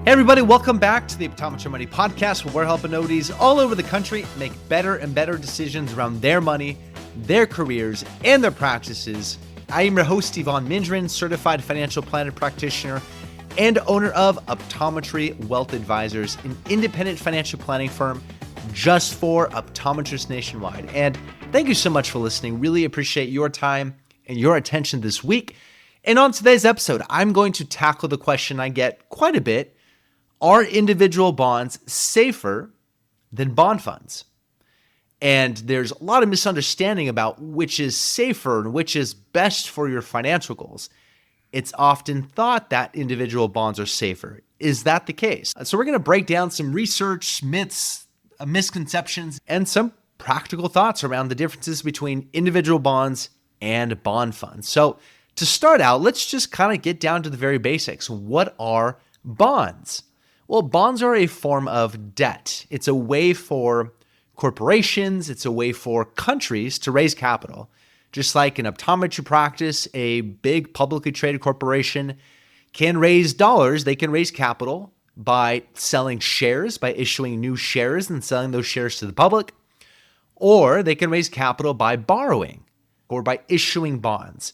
Hey everybody, welcome back to the Optometry Money Podcast, where we're helping ODs all over the country make better and better decisions around their money, their careers, and their practices. I am your host, Evon Mendrin, certified financial planner practitioner and owner of Optometry Wealth Advisors, an independent financial planning firm just for optometrists nationwide. And thank you so much for listening. Really appreciate your time and your attention this week. And on today's episode, I'm going to tackle the question I get quite a bit. Are individual bonds safer than bond funds? And there's a lot of misunderstanding about which is safer and which is best for your financial goals. It's often thought that individual bonds are safer. Is that the case? So we're going to break down some research, myths, misconceptions, and some practical thoughts around the differences between individual bonds and bond funds. So to start out, let's just kind of get down to the very basics. What are bonds? Well, bonds are a form of debt. It's a way for corporations, it's a way for countries to raise capital. Just like an optometry practice, a big publicly traded corporation can raise dollars, they can raise capital by selling shares, by issuing new shares and selling those shares to the public, or they can raise capital by borrowing or by issuing bonds.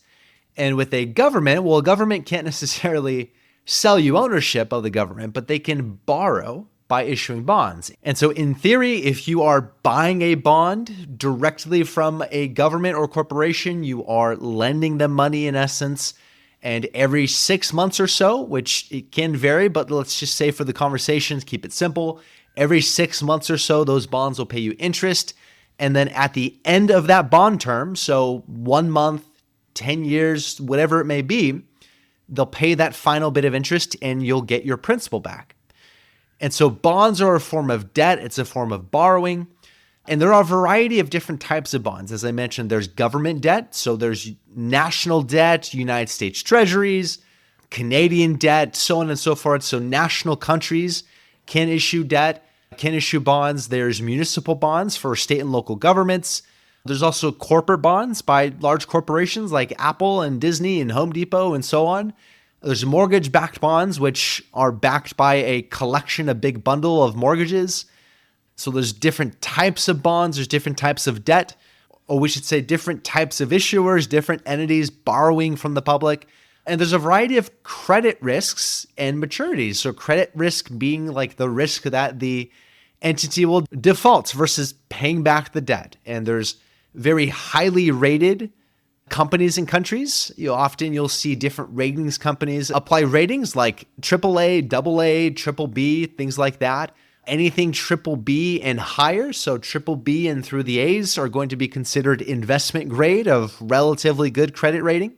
And with a government, well, a government can't necessarily sell you ownership of the government, but they can borrow by issuing bonds. And so in theory, if you are buying a bond directly from a government or corporation, you are lending them money in essence. And every 6 months or so, which it can vary, but let's just say for the conversations, keep it simple. Every 6 months or so, those bonds will pay you interest. And then at the end of that bond term, so 1 month, 10 years, whatever it may be, they'll pay that final bit of interest and you'll get your principal back. And so bonds are a form of debt. It's a form of borrowing. And there are a variety of different types of bonds. As I mentioned, there's government debt. So there's national debt, United States treasuries, Canadian debt, so on and so forth. So national countries can issue debt, can issue bonds. There's municipal bonds for state and local governments. There's also corporate bonds by large corporations like Apple and Disney and Home Depot and so on. There's mortgage-backed bonds, which are backed by a collection, a big bundle of mortgages. So there's different types of bonds, there's different types of debt, or we should say different types of issuers, different entities borrowing from the public. And there's a variety of credit risks and maturities. So credit risk being like the risk that the entity will default versus paying back the debt. And there's very highly rated companies and countries. You'll see different ratings companies apply ratings like AAA, AA, triple B, things like that. Anything triple B and higher, so triple B and through the A's are going to be considered investment grade of relatively good credit rating.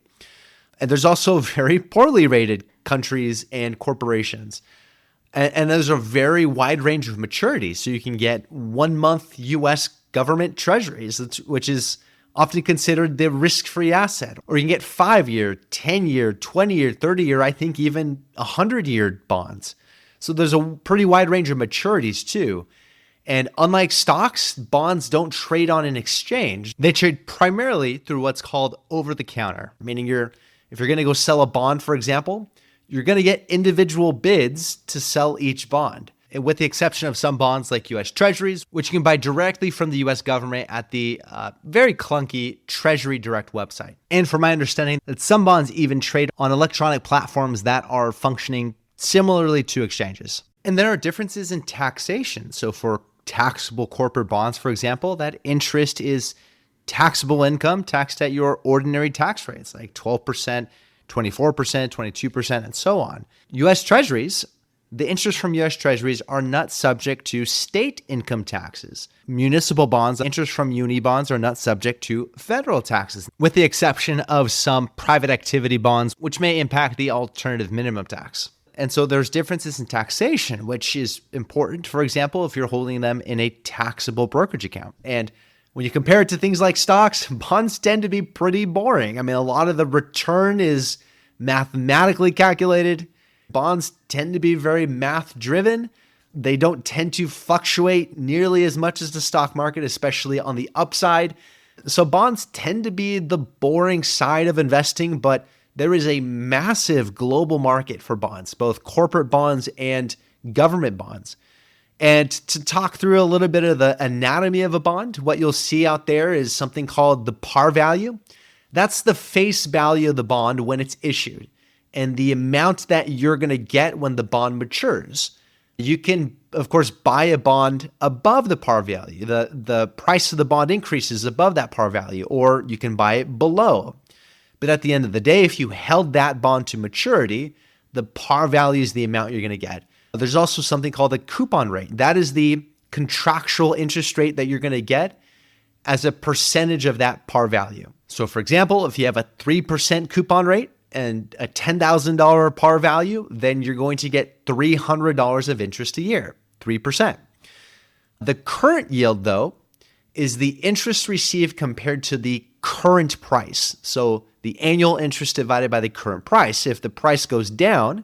And there's also very poorly rated countries and corporations. And there's a very wide range of maturities. So you can get 1 month US government treasuries, which is often considered the risk-free asset. Or you can get 5-year, 10-year, 20-year, 30-year, I think even 100-year bonds. So there's a pretty wide range of maturities too. And unlike stocks, bonds don't trade on an exchange. They trade primarily through what's called over-the-counter, meaning if you're going to go sell a bond, for example, you're going to get individual bids to sell each bond, with the exception of some bonds like U.S. Treasuries, which you can buy directly from the U.S. government at the very clunky Treasury Direct website. And from my understanding, that some bonds even trade on electronic platforms that are functioning similarly to exchanges. And there are differences in taxation. So for taxable corporate bonds, for example, that interest is taxable income taxed at your ordinary tax rates, like 12%, 24%, 22%, and so on. U.S. Treasuries, the interest from U.S. Treasuries are not subject to state income taxes. Municipal bonds, interest from uni bonds are not subject to federal taxes, with the exception of some private activity bonds, which may impact the alternative minimum tax. And so there's differences in taxation, which is important, for example, if you're holding them in a taxable brokerage account. And when you compare it to things like stocks, bonds tend to be pretty boring. I mean, a lot of the return is mathematically calculated. Bonds tend to be very math-driven. They don't tend to fluctuate nearly as much as the stock market, especially on the upside. So bonds tend to be the boring side of investing, but there is a massive global market for bonds, both corporate bonds and government bonds. And to talk through a little bit of the anatomy of a bond, what you'll see out there is something called the par value. That's the face value of the bond when it's issued and the amount that you're going to get when the bond matures. You can, of course, buy a bond above the par value. The price of the bond increases above that par value, or you can buy it below. But at the end of the day, if you held that bond to maturity, the par value is the amount you're going to get. There's also something called the coupon rate. That is the contractual interest rate that you're going to get as a percentage of that par value. So for example, if you have a 3% coupon rate and a $10,000 par value, then you're going to get $300 of interest a year, 3%. The current yield, though, is the interest received compared to the current price. So the annual interest divided by the current price. If the price goes down,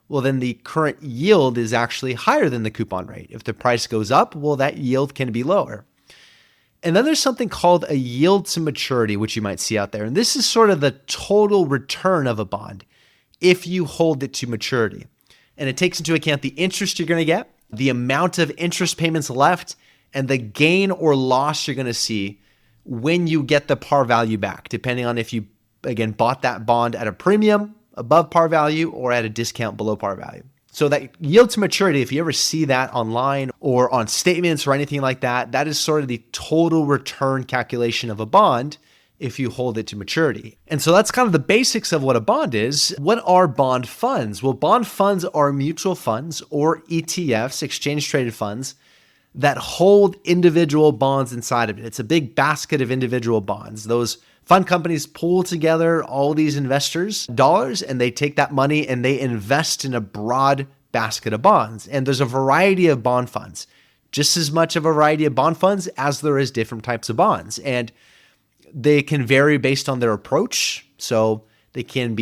well, then the current yield is actually higher than the coupon rate. If the price goes up, well, that yield can be lower. And then there's something called a yield to maturity, which you might see out there. And this is sort of the total return of a bond if you hold it to maturity. And it takes into account the interest you're going to get, the amount of interest payments left, and the gain or loss you're going to see when you get the par value back, depending on if you, again, bought that bond at a premium above par value or at a discount below par value. So that yield to maturity, if you ever see that online or on statements or anything like that, that is sort of the total return calculation of a bond if you hold it to maturity. And so that's kind of the basics of what a bond is. What are bond funds? Well, bond funds are mutual funds or ETFs, exchange traded funds, that hold individual bonds inside of it. It's a big basket of individual bonds. Those fund companies pool together all these investors' dollars, and they take that money and they invest in a broad basket of bonds. And there's a variety of bond funds, just as much of a variety of bond funds as there is different types of bonds. And they can vary based on their approach. So they can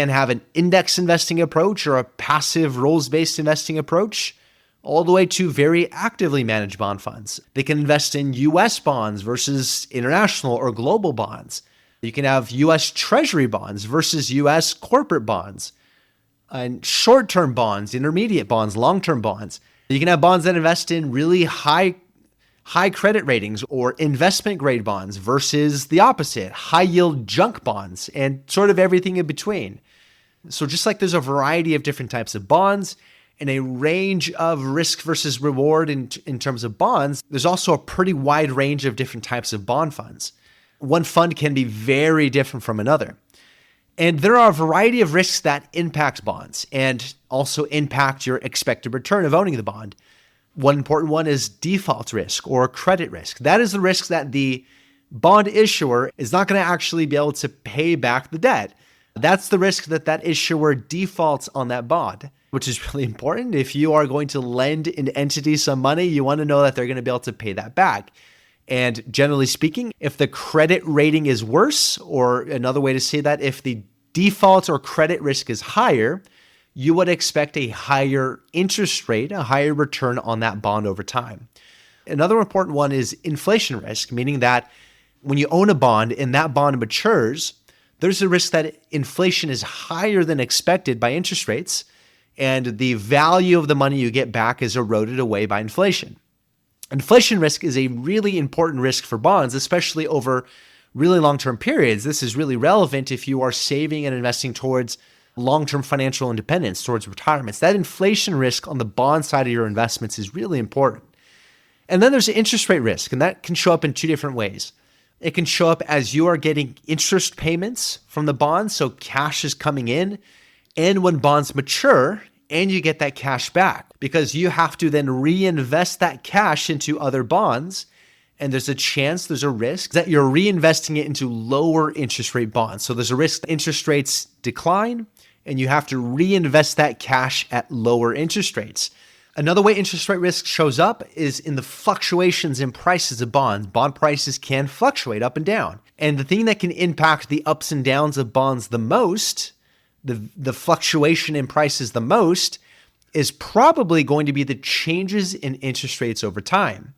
have an index investing approach or a passive rules-based investing approach, all the way to very actively managed bond funds. They can invest in US bonds versus international or global bonds. You can have US Treasury bonds versus US corporate bonds, and short-term bonds, intermediate bonds, long-term bonds. You can have bonds that invest in really high credit ratings or investment grade bonds versus the opposite, high yield junk bonds, and sort of everything in between. So just like there's a variety of different types of bonds, and a range of risk versus reward in terms of bonds, there's also a pretty wide range of different types of bond funds. One fund can be very different from another. And there are a variety of risks that impact bonds and also impact your expected return of owning the bond. One important one is default risk or credit risk. That is the risk that the bond issuer is not going to actually be able to pay back the debt. That's the risk that issuer defaults on that bond, which is really important. If you are going to lend an entity some money, you want to know that they're going to be able to pay that back. And generally speaking, if the credit rating is worse, or another way to say that, if the default or credit risk is higher, you would expect a higher interest rate, a higher return on that bond over time. Another important one is inflation risk, meaning that when you own a bond and that bond matures, there's a risk that inflation is higher than expected by interest rates, and the value of the money you get back is eroded away by inflation. Inflation risk is a really important risk for bonds, especially over really long-term periods. This is really relevant if you are saving and investing towards long-term financial independence, towards retirements. That inflation risk on the bond side of your investments is really important. And then there's interest rate risk, and that can show up in two different ways. It can show up as you are getting interest payments from the bonds, so cash is coming in, and when bonds mature and you get that cash back, because you have to then reinvest that cash into other bonds, and there's a risk that you're reinvesting it into lower interest rate bonds. So there's a risk that interest rates decline and you have to reinvest that cash at lower interest rates. Another way interest rate risk shows up is in the fluctuations in prices of bonds. Bond prices can fluctuate up and down. And the thing that can impact the ups and downs of bonds the most, the fluctuation in prices the most, is probably going to be the changes in interest rates over time.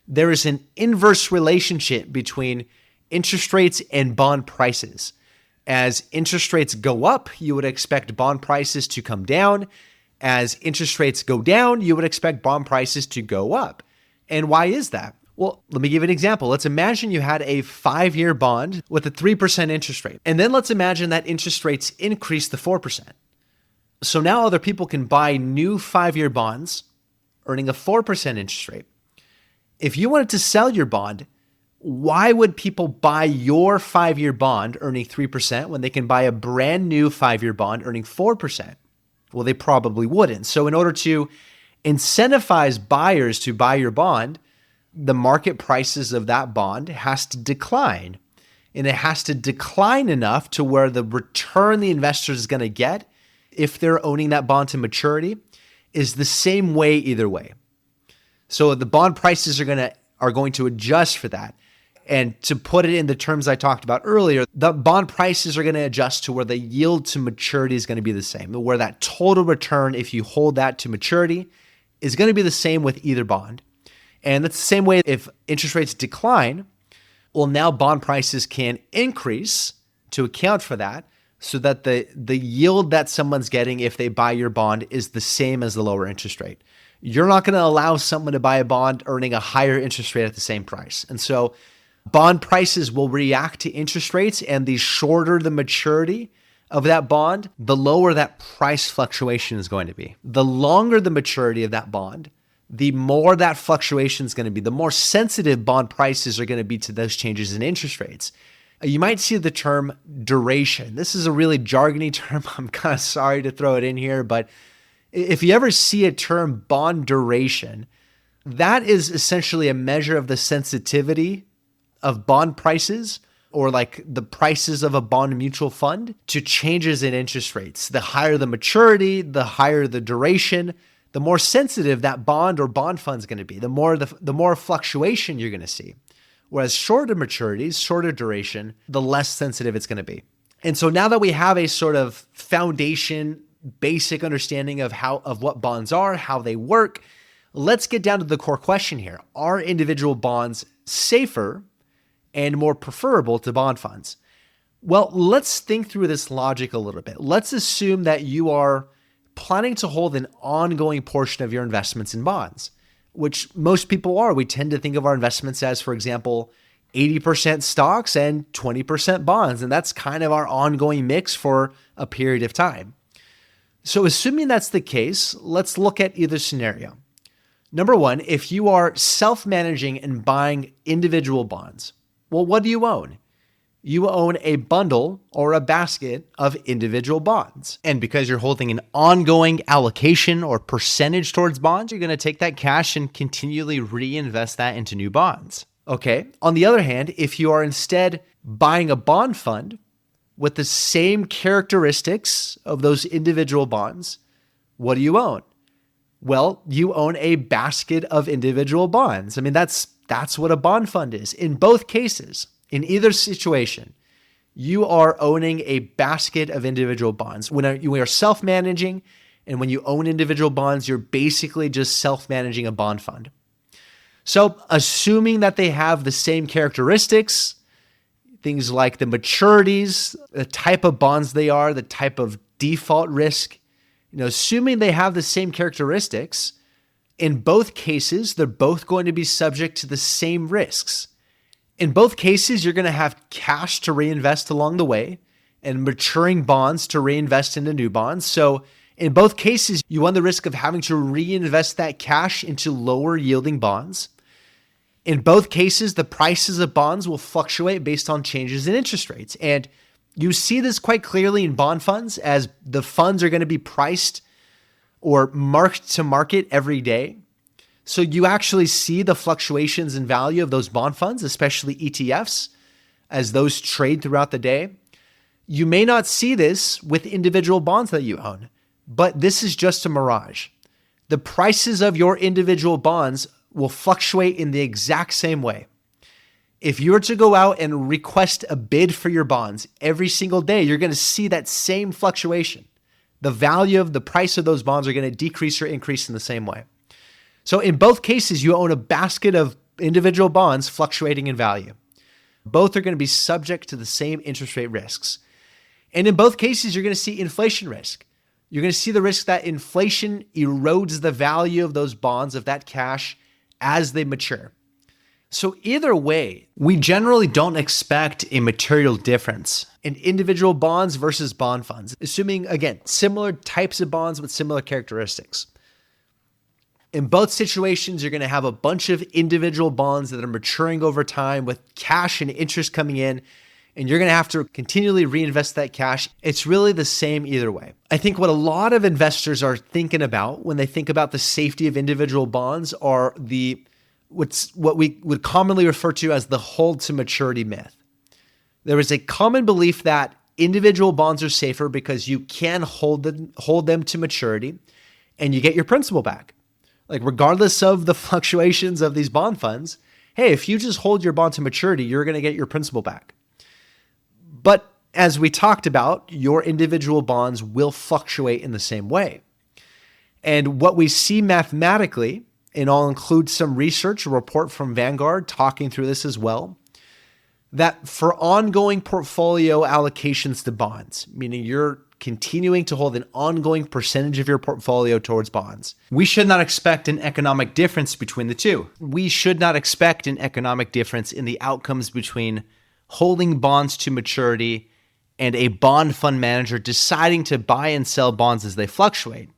There is an inverse relationship between interest rates and bond prices. As interest rates go up, you would expect bond prices to come down. As interest rates go down, you would expect bond prices to go up. And why is that? Well, let me give you an example. Let's imagine you had a 5-year bond with a 3% interest rate. And then let's imagine that interest rates increase to 4%. So now other people can buy new 5-year bonds earning a 4% interest rate. If you wanted to sell your bond, why would people buy your 5-year bond earning 3% when they can buy a brand new 5-year bond earning 4%? Well, they probably wouldn't. So in order to incentivize buyers to buy your bond, the market prices of that bond has to decline. And it has to decline enough to where the return the investor is going to get if they're owning that bond to maturity is the same way either way. So the bond prices are going to adjust for that. And to put it in the terms I talked about earlier, the bond prices are going to adjust to where the yield to maturity is going to be the same, where that total return, if you hold that to maturity, is going to be the same with either bond. And that's the same way if interest rates decline, well, now bond prices can increase to account for that so that the yield that someone's getting if they buy your bond is the same as the lower interest rate. You're not going to allow someone to buy a bond earning a higher interest rate at the same price. And so bond prices will react to interest rates, and the shorter the maturity of that bond, the lower that price fluctuation is going to be. The longer the maturity of that bond, the more that fluctuation is going to be, the more sensitive bond prices are going to be to those changes in interest rates. You might see the term duration. This is a really jargony term. I'm kind of sorry to throw it in here, but if you ever see a term bond duration, that is essentially a measure of the sensitivity of bond prices, or like the prices of a bond mutual fund, to changes in interest rates. The higher the maturity, the higher the duration, the more sensitive that bond or bond fund is going to be, the more fluctuation you're going to see. Whereas shorter maturities, shorter duration, the less sensitive it's going to be. And so now that we have a sort of foundation, basic understanding of what bonds are, how they work, let's get down to the core question here. Are individual bonds safer and more preferable to bond funds? Well, let's think through this logic a little bit. Let's assume that you are planning to hold an ongoing portion of your investments in bonds, which most people are. We tend to think of our investments as, for example, 80% stocks and 20% bonds, and that's kind of our ongoing mix for a period of time. So assuming that's the case, let's look at either scenario. Number one, if you are self-managing and buying individual bonds, well, what do you own? You own a bundle or a basket of individual bonds. And because you're holding an ongoing allocation or percentage towards bonds, you're going to take that cash and continually reinvest that into new bonds. Okay. On the other hand, if you are instead buying a bond fund with the same characteristics of those individual bonds, what do you own? Well, you own a basket of individual bonds. I mean, that's what a bond fund is. In both cases, in either situation, you are owning a basket of individual bonds. When you are self-managing and when you own individual bonds, you're basically just self-managing a bond fund. So assuming that they have the same characteristics, things like the maturities, the type of bonds they are, the type of default risk, assuming they have the same characteristics, in both cases, they're both going to be subject to the same risks. In both cases, you're going to have cash to reinvest along the way and maturing bonds to reinvest into new bonds. So in both cases, you run the risk of having to reinvest that cash into lower yielding bonds. In both cases, the prices of bonds will fluctuate based on changes in interest rates. And you see this quite clearly in bond funds, as the funds are going to be priced or marked to market every day. So you actually see the fluctuations in value of those bond funds, especially ETFs, as those trade throughout the day. You may not see this with individual bonds that you own, but this is just a mirage. The prices of your individual bonds will fluctuate in the exact same way. If you were to go out and request a bid for your bonds every single day, you're going to see that same fluctuation. The value of the price of those bonds are going to decrease or increase in the same way. So in both cases, you own a basket of individual bonds fluctuating in value. Both are going to be subject to the same interest rate risks. And in both cases, you're going to see inflation risk. You're going to see the risk that inflation erodes the value of those bonds, of that cash, as they mature. So either way, we generally don't expect a material difference in individual bonds versus bond funds, assuming, again, similar types of bonds with similar characteristics. In both situations, you're going to have a bunch of individual bonds that are maturing over time with cash and interest coming in, and you're going to have to continually reinvest that cash. It's really the same either way. I think what a lot of investors are thinking about when they think about the safety of individual bonds are what we would commonly refer to as the hold to maturity myth. There is a common belief that individual bonds are safer because you can hold them to maturity and you get your principal back. Like, regardless of the fluctuations of these bond funds, hey, if you just hold your bond to maturity, you're going to get your principal back. But as we talked about, your individual bonds will fluctuate in the same way. And what we see mathematically, and I'll include some research, a report from Vanguard talking through this as well, that for ongoing portfolio allocations to bonds, meaning you're continuing to hold an ongoing percentage of your portfolio towards bonds, we should not expect an economic difference between the two. We should not expect an economic difference in the outcomes between holding bonds to maturity and a bond fund manager deciding to buy and sell bonds as they fluctuate.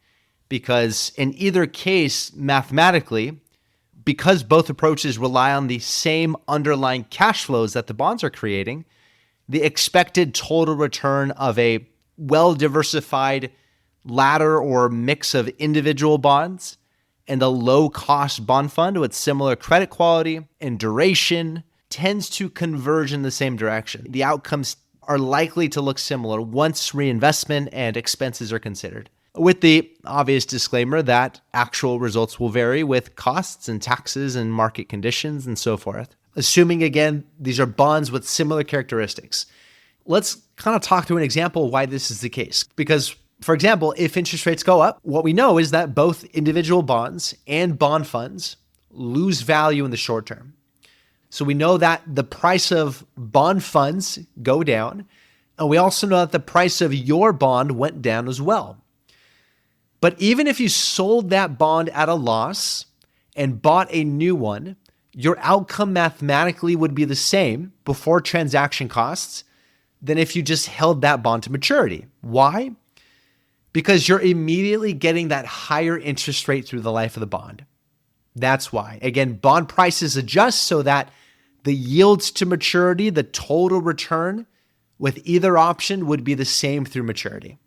Because in either case, mathematically, because both approaches rely on the same underlying cash flows that the bonds are creating, the expected total return of a well-diversified ladder or mix of individual bonds and a low-cost bond fund with similar credit quality and duration tends to converge in the same direction. The outcomes are likely to look similar once reinvestment and expenses are considered, with the obvious disclaimer that actual results will vary with costs and taxes and market conditions and so forth. Assuming, again, these are bonds with similar characteristics. Let's kind of talk through an example why this is the case. Because, for example, if interest rates go up, what we know is that both individual bonds and bond funds lose value in the short term. So we know that the price of bond funds go down, and we also know that the price of your bond went down as well. But even if you sold that bond at a loss and bought a new one, your outcome mathematically would be the same before transaction costs than if you just held that bond to maturity. Why? Because you're immediately getting that higher interest rate through the life of the bond. That's why. Again, bond prices adjust so that the yields to maturity, the total return with either option would be the same through maturity.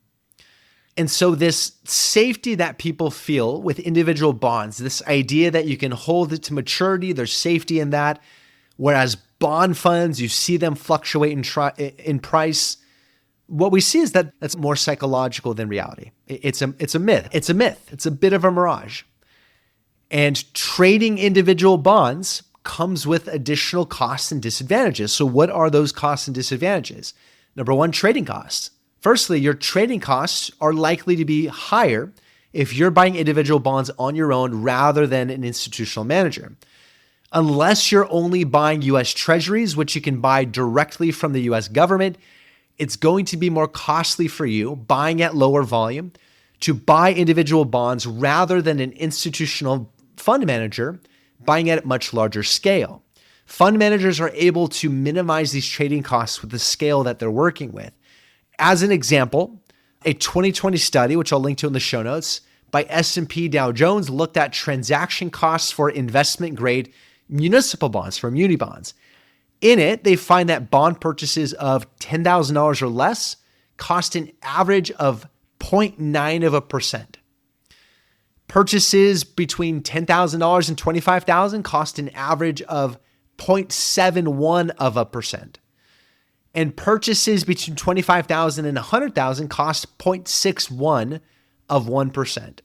And so this safety that people feel with individual bonds, this idea that you can hold it to maturity, there's safety in that, whereas bond funds, you see them fluctuate in price. What we see is that that's more psychological than reality. It's a myth. It's a myth. It's a bit of a mirage. And trading individual bonds comes with additional costs and disadvantages. So what are those costs and disadvantages? Number one, trading costs. Firstly, your trading costs are likely to be higher if you're buying individual bonds on your own rather than an institutional manager. Unless you're only buying US Treasuries, which you can buy directly from the US government, it's going to be more costly for you, buying at lower volume, to buy individual bonds rather than an institutional fund manager buying at a much larger scale. Fund managers are able to minimize these trading costs with the scale that they're working with. As an example, a 2020 study, which I'll link to in the show notes, by S&P Dow Jones looked at transaction costs for investment grade municipal bonds, for muni bonds. In it, they find that bond purchases of $10,000 or less cost an average of 0.9%. Purchases between $10,000 and $25,000 cost an average of 0.71%. And purchases between $25,000 and $100,000 cost 0.61%.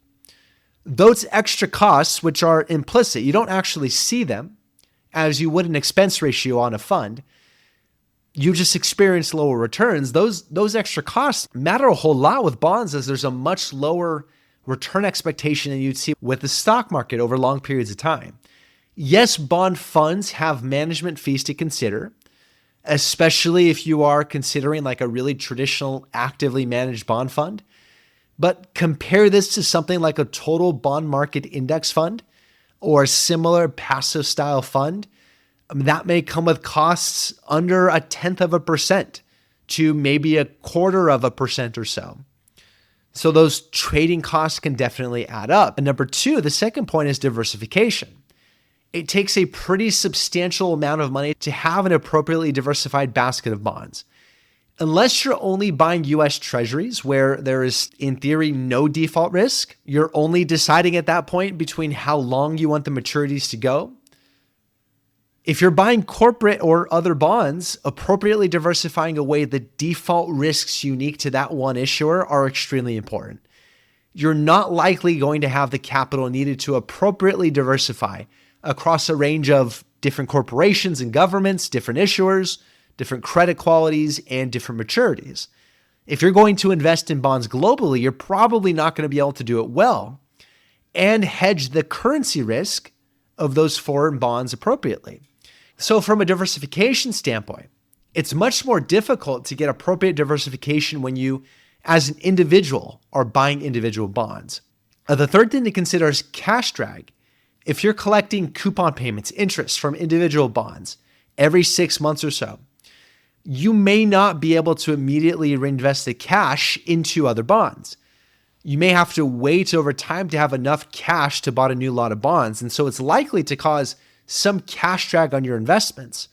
Those extra costs, which are implicit, you don't actually see them as you would an expense ratio on a fund. You just experience lower returns. Those extra costs matter a whole lot with bonds, as there's a much lower return expectation than you'd see with the stock market over long periods of time. Yes, bond funds have management fees to consider, especially if you are considering like a really traditional actively managed bond fund. But compare this to something like a total bond market index fund or a similar passive style fund. That may come with costs under 0.1% to maybe 0.25% or so. So those trading costs can definitely add up. And number two, the second point is diversification. It takes a pretty substantial amount of money to have an appropriately diversified basket of bonds. Unless you're only buying US Treasuries, where there is, in theory, no default risk, you're only deciding at that point between how long you want the maturities to go. If you're buying corporate or other bonds, appropriately diversifying away the default risks unique to that one issuer are extremely important. You're not likely going to have the capital needed to appropriately diversify across a range of different corporations and governments, different issuers, different credit qualities, and different maturities. If you're going to invest in bonds globally, you're probably not going to be able to do it well and hedge the currency risk of those foreign bonds appropriately. So from a diversification standpoint, it's much more difficult to get appropriate diversification when you, as an individual, are buying individual bonds. The third thing to consider is cash drag. If you're collecting coupon payments, interest from individual bonds every 6 months or so, you may not be able to immediately reinvest the cash into other bonds. You may have to wait over time to have enough cash to buy a new lot of bonds. And so it's likely to cause some cash drag on your investments.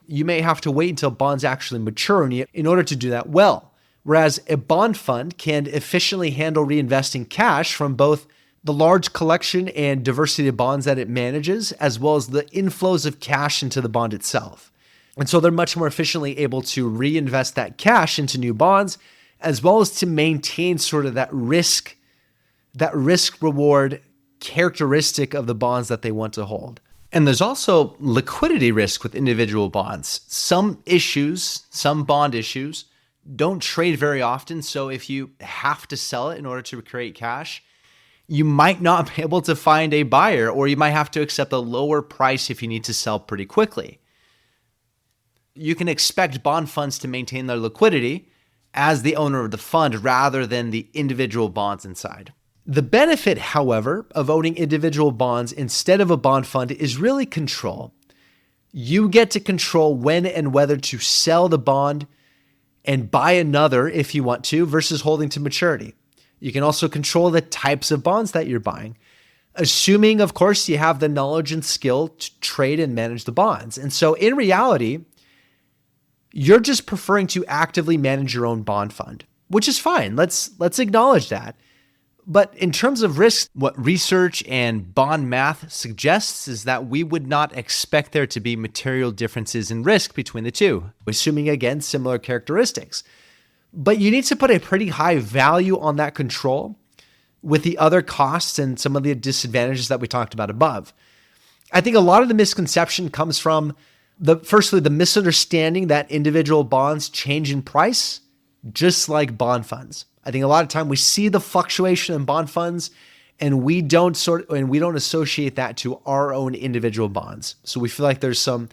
You may have to wait until bonds actually mature in order to do that well. Whereas a bond fund can efficiently handle reinvesting cash from both the large collection and diversity of bonds that it manages, as well as the inflows of cash into the bond itself. And so they're much more efficiently able to reinvest that cash into new bonds, as well as to maintain sort of that risk reward characteristic of the bonds that they want to hold. And there's also liquidity risk with individual bonds. Some bond issues don't trade very often. So if you have to sell it in order to create cash, you might not be able to find a buyer, or you might have to accept a lower price if you need to sell pretty quickly. You can expect bond funds to maintain their liquidity as the owner of the fund rather than the individual bonds inside. The benefit, however, of owning individual bonds instead of a bond fund is really control. You get to control when and whether to sell the bond and buy another if you want to versus holding to maturity. You can also control the types of bonds that you're buying, assuming, of course, you have the knowledge and skill to trade and manage the bonds. And so in reality, you're just preferring to actively manage your own bond fund, which is fine. Let's acknowledge that. But in terms of risk, what research and bond math suggests is that we would not expect there to be material differences in risk between the two, assuming, again, similar characteristics. But you need to put a pretty high value on that control with the other costs and some of the disadvantages that we talked about above. I think a lot of the misconception comes from firstly, the misunderstanding that individual bonds change in price, just like bond funds. I think a lot of time we see the fluctuation in bond funds and we don't associate that to our own individual bonds. So we feel like there's some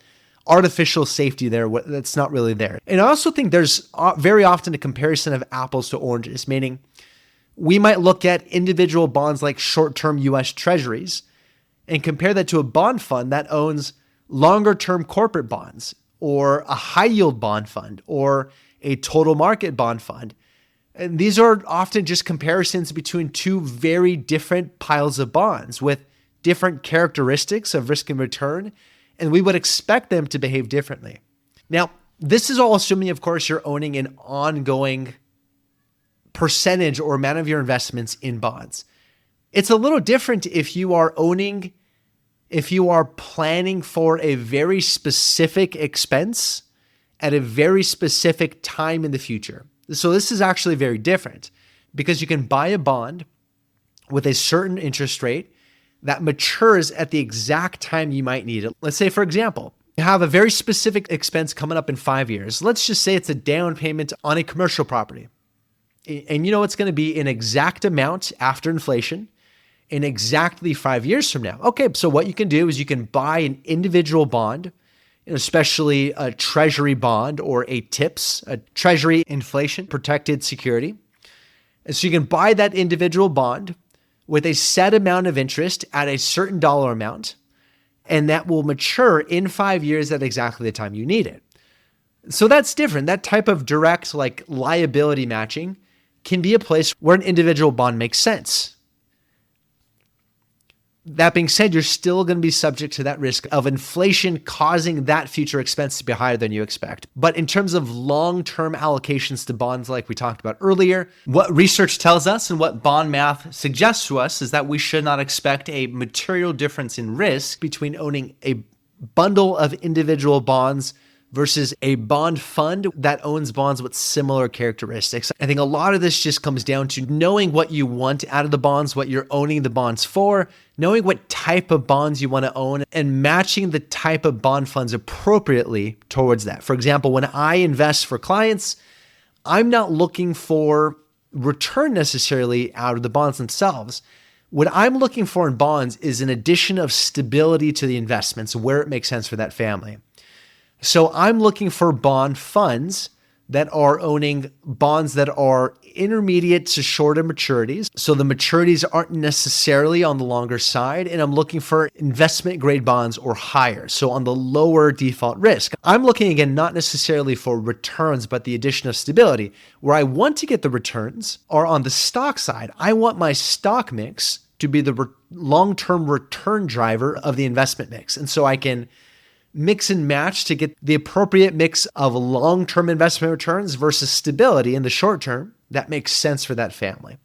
artificial safety there that's not really there. And I also think there's very often a comparison of apples to oranges, meaning we might look at individual bonds like short-term US Treasuries and compare that to a bond fund that owns longer-term corporate bonds or a high-yield bond fund or a total market bond fund. And these are often just comparisons between two very different piles of bonds with different characteristics of risk and return, and we would expect them to behave differently. Now, this is all assuming, of course, you're owning an ongoing percentage or amount of your investments in bonds. It's a little different if you are planning for a very specific expense at a very specific time in the future. So this is actually very different because you can buy a bond with a certain interest rate that matures at the exact time you might need it. Let's say, for example, you have a very specific expense coming up in 5 years. Let's just say it's a down payment on a commercial property. And you know it's going to be an exact amount after inflation in exactly 5 years from now. Okay, so what you can do is you can buy an individual bond especially a treasury bond or a TIPS, a treasury inflation protected security. And so you can buy that individual bond with a set amount of interest at a certain dollar amount, and that will mature in 5 years at exactly the time you need it. So that's different. That type of direct liability matching can be a place where an individual bond makes sense. That being said, you're still going to be subject to that risk of inflation causing that future expense to be higher than you expect. But in terms of long-term allocations to bonds like we talked about earlier, what research tells us and what bond math suggests to us is that we should not expect a material difference in risk between owning a bundle of individual bonds versus a bond fund that owns bonds with similar characteristics. I think a lot of this just comes down to knowing what you want out of the bonds, what you're owning the bonds for, knowing what type of bonds you want to own, and matching the type of bond funds appropriately towards that. For example, when I invest for clients, I'm not looking for return necessarily out of the bonds themselves. What I'm looking for in bonds is an addition of stability to the investments where it makes sense for that family. So I'm looking for bond funds that are owning bonds that are intermediate to shorter maturities. So the maturities aren't necessarily on the longer side. And I'm looking for investment grade bonds or higher. So on the lower default risk. I'm looking again, not necessarily for returns, but the addition of stability. Where I want to get the returns are on the stock side. I want my stock mix to be the long-term return driver of the investment mix. And so I can mix and match to get the appropriate mix of long-term investment returns versus stability in the short term that makes sense for that family.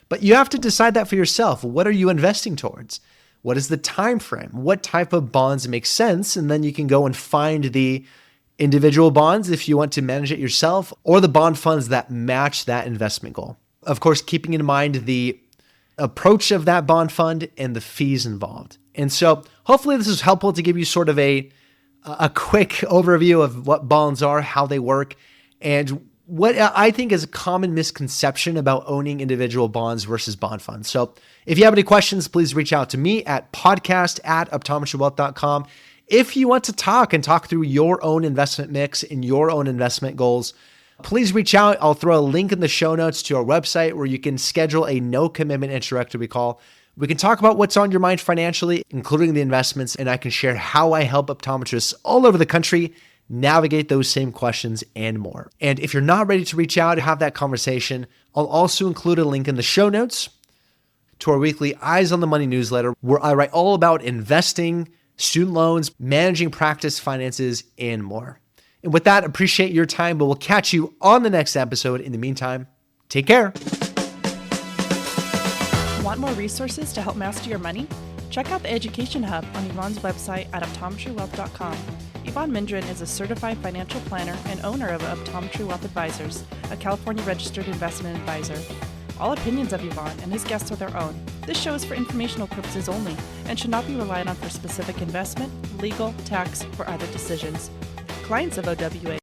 But you have to decide that for yourself. What are you investing towards? What is the time frame? What type of bonds make sense? And then you can go and find the individual bonds if you want to manage it yourself, or the bond funds that match that investment goal. Of course, keeping in mind the approach of that bond fund and the fees involved. And so hopefully this is helpful to give you sort of a quick overview of what bonds are, how they work, and what I think is a common misconception about owning individual bonds versus bond funds. So if you have any questions, please reach out to me at podcast@optometrywealth.com. If you want to talk through your own investment mix and your own investment goals, please reach out. I'll throw a link in the show notes to our website where you can schedule a no commitment introductory call. We can talk about what's on your mind financially, including the investments, and I can share how I help optometrists all over the country navigate those same questions and more. And if you're not ready to reach out and have that conversation, I'll also include a link in the show notes to our weekly Eyes on the Money newsletter, where I write all about investing, student loans, managing practice finances, and more. And with that, appreciate your time, but we'll catch you on the next episode. In the meantime, take care. Want more resources to help master your money? Check out the Education Hub on Evon's website at optometrywealth.com. Evon Mendrin is a certified financial planner and owner of Optometry Wealth Advisors, a California registered investment advisor. All opinions of Evon and his guests are their own. This show is for informational purposes only and should not be relied on for specific investment, legal, tax, or other decisions. Clients of OWA